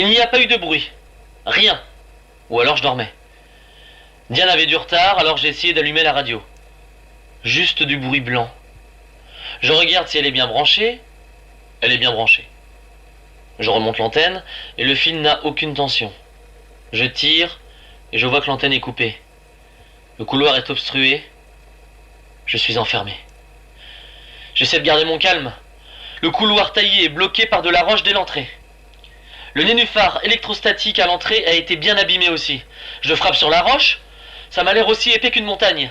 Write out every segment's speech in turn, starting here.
Il n'y a pas eu de bruit. Rien. Ou alors je dormais. Diane avait du retard, alors j'ai essayé d'allumer la radio. Juste du bruit blanc. Je regarde si elle est bien branchée. Elle est bien branchée. Je remonte l'antenne et le fil n'a aucune tension. Je tire et je vois que l'antenne est coupée. Le couloir est obstrué. Je suis enfermé. J'essaie de garder mon calme. Le couloir taillé est bloqué par de la roche dès l'entrée. Le nénuphar électrostatique à l'entrée a été bien abîmé aussi. Je frappe sur la roche, ça m'a l'air aussi épais qu'une montagne.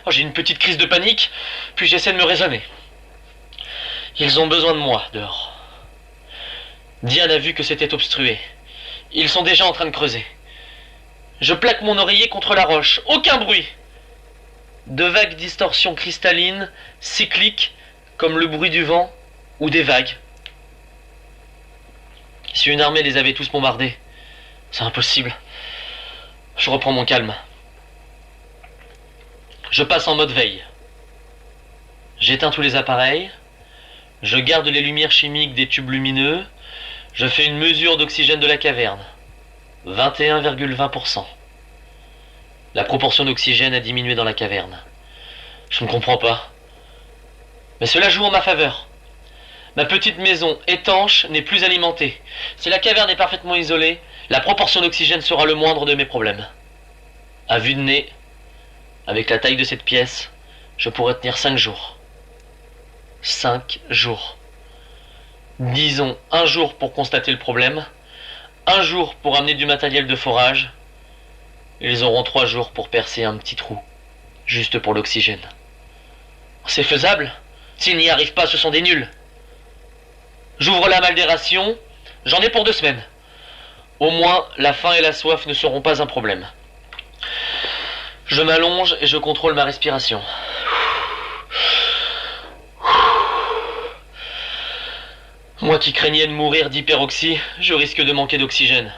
Oh, j'ai une petite crise de panique, puis j'essaie de me raisonner. Ils ont besoin de moi, dehors. Diane a vu que c'était obstrué. Ils sont déjà en train de creuser. Je plaque mon oreiller contre la roche. Aucun bruit. De vagues distorsions cristallines, cycliques, comme le bruit du vent ou des vagues. Si une armée les avait tous bombardés, c'est impossible. Je reprends mon calme. Je passe en mode veille. J'éteins tous les appareils. Je garde les lumières chimiques des tubes lumineux. Je fais une mesure d'oxygène de la caverne. 21,20%. La proportion d'oxygène a diminué dans la caverne. Je ne comprends pas. Mais cela joue en ma faveur. Ma petite maison étanche n'est plus alimentée. Si la caverne est parfaitement isolée, la proportion d'oxygène sera le moindre de mes problèmes. À vue de nez, avec la taille de cette pièce, je pourrais tenir 5 jours. 5 jours. Disons 1 jour pour constater le problème, 1 jour pour amener du matériel de forage. Ils auront 3 jours pour percer un petit trou, juste pour l'oxygène. C'est faisable. S'ils n'y arrivent pas, ce sont des nuls. J'ouvre la malle des rations, j'en ai pour 2 semaines. Au moins, la faim et la soif ne seront pas un problème. Je m'allonge et je contrôle ma respiration. Moi qui craignais de mourir d'hyperoxie, je risque de manquer d'oxygène.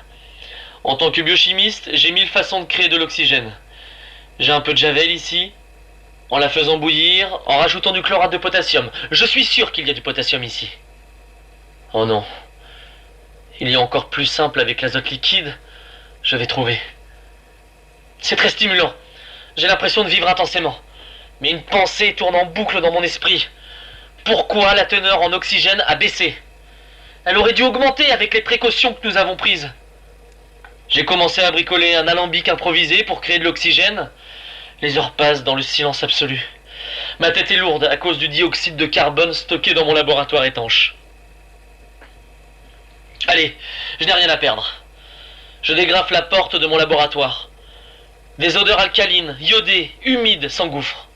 En tant que biochimiste, j'ai 1000 façons de créer de l'oxygène. J'ai un peu de javel ici, en la faisant bouillir, en rajoutant du chlorate de potassium. Je suis sûr qu'il y a du potassium ici. Oh non. Il y a encore plus simple avec l'azote liquide. Je vais trouver. C'est très stimulant. J'ai l'impression de vivre intensément. Mais une pensée tourne en boucle dans mon esprit. Pourquoi la teneur en oxygène a baissé? Elle aurait dû augmenter avec les précautions que nous avons prises. J'ai commencé à bricoler un alambic improvisé pour créer de l'oxygène. Les heures passent dans le silence absolu. Ma tête est lourde à cause du dioxyde de carbone stocké dans mon laboratoire étanche. Allez, je n'ai rien à perdre. Je dégrafe la porte de mon laboratoire. Des odeurs alcalines, iodées, humides s'engouffrent.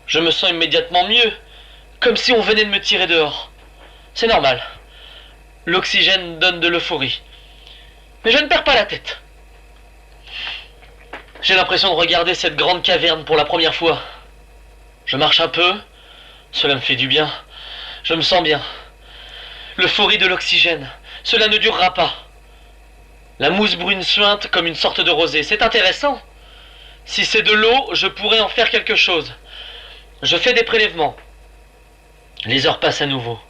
Je me sens immédiatement mieux, comme si on venait de me tirer dehors. C'est normal. L'oxygène donne de l'euphorie. Mais je ne perds pas la tête. J'ai l'impression de regarder cette grande caverne pour la première fois. Je marche un peu, cela me fait du bien. Je me sens bien. L'euphorie de l'oxygène, cela ne durera pas. La mousse brune suinte comme une sorte de rosée, c'est intéressant. Si c'est de l'eau, je pourrais en faire quelque chose. Je fais des prélèvements. Les heures passent à nouveau.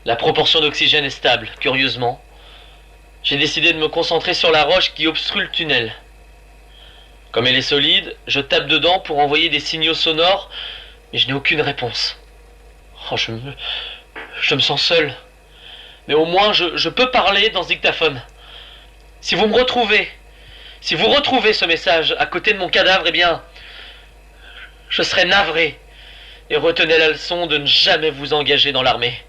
La proportion d'oxygène est stable, curieusement. J'ai décidé de me concentrer sur la roche qui obstrue le tunnel. Comme elle est solide, je tape dedans pour envoyer des signaux sonores, mais je n'ai aucune réponse. Oh, je me sens seul. Mais au moins, je peux parler dans ce dictaphone. Si vous retrouvez ce message à côté de mon cadavre, eh bien, je serai navré. Et retenez la leçon de ne jamais vous engager dans l'armée.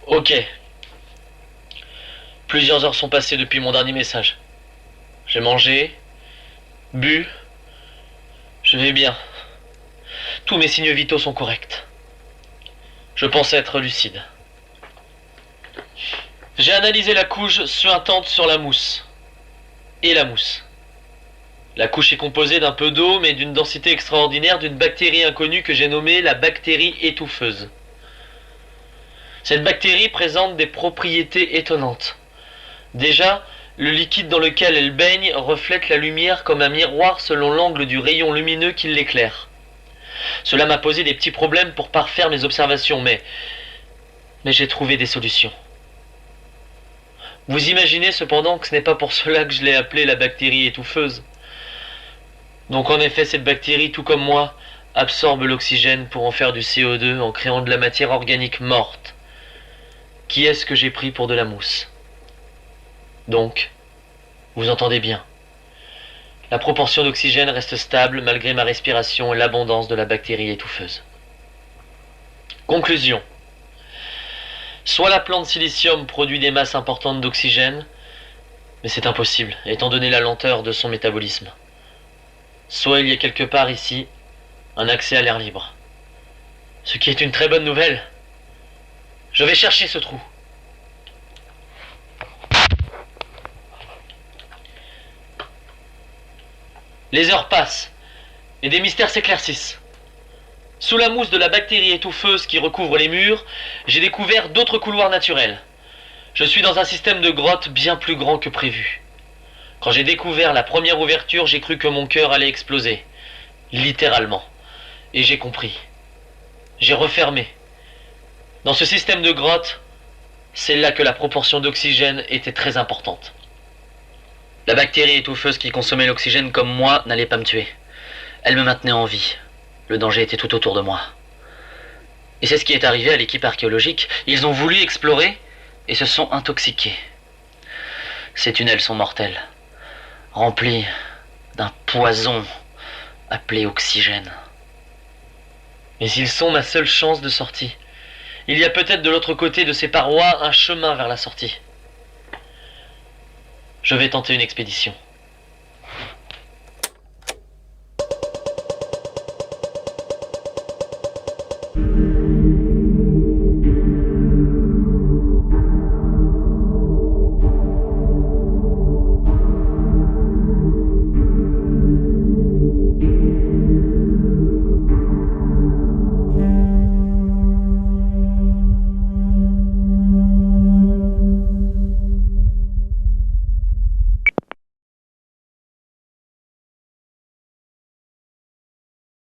Ok. Plusieurs heures sont passées depuis mon dernier message. J'ai mangé, bu, je vais bien. Tous mes signes vitaux sont corrects. Je pense être lucide. J'ai analysé la couche suintante sur la mousse. Et la mousse. La couche est composée d'un peu d'eau, mais d'une densité extraordinaire d'une bactérie inconnue que j'ai nommée la bactérie étouffeuse. Cette bactérie présente des propriétés étonnantes. Déjà, le liquide dans lequel elle baigne reflète la lumière comme un miroir selon l'angle du rayon lumineux qui l'éclaire. Cela m'a posé des petits problèmes pour parfaire mes observations, mais Mais j'ai trouvé des solutions. Vous imaginez cependant que ce n'est pas pour cela que je l'ai appelée la bactérie étouffeuse. Donc en effet, cette bactérie, tout comme moi, absorbe l'oxygène pour en faire du CO2 en créant de la matière organique morte. Qui est-ce que j'ai pris pour de la mousse? Donc, vous entendez bien. La proportion d'oxygène reste stable malgré ma respiration et l'abondance de la bactérie étouffeuse. Conclusion. Soit la plante silicium produit des masses importantes d'oxygène, mais c'est impossible, étant donné la lenteur de son métabolisme. Soit il y a quelque part ici un accès à l'air libre. Ce qui est une très bonne nouvelle. Je vais chercher ce trou. Les heures passent, et des mystères s'éclaircissent. Sous la mousse de la bactérie étouffeuse qui recouvre les murs, j'ai découvert d'autres couloirs naturels. Je suis dans un système de grottes bien plus grand que prévu. Quand j'ai découvert la première ouverture, j'ai cru que mon cœur allait exploser. Littéralement. Et j'ai compris. J'ai refermé. Dans ce système de grottes, c'est là que la proportion d'oxygène était très importante. La bactérie étouffeuse qui consommait l'oxygène comme moi n'allait pas me tuer. Elle me maintenait en vie. Le danger était tout autour de moi. Et c'est ce qui est arrivé à l'équipe archéologique. Ils ont voulu explorer et se sont intoxiqués. Ces tunnels sont mortels, remplis d'un poison appelé oxygène. Mais ils sont ma seule chance de sortie. Il y a peut-être de l'autre côté de ces parois un chemin vers la sortie. Je vais tenter une expédition.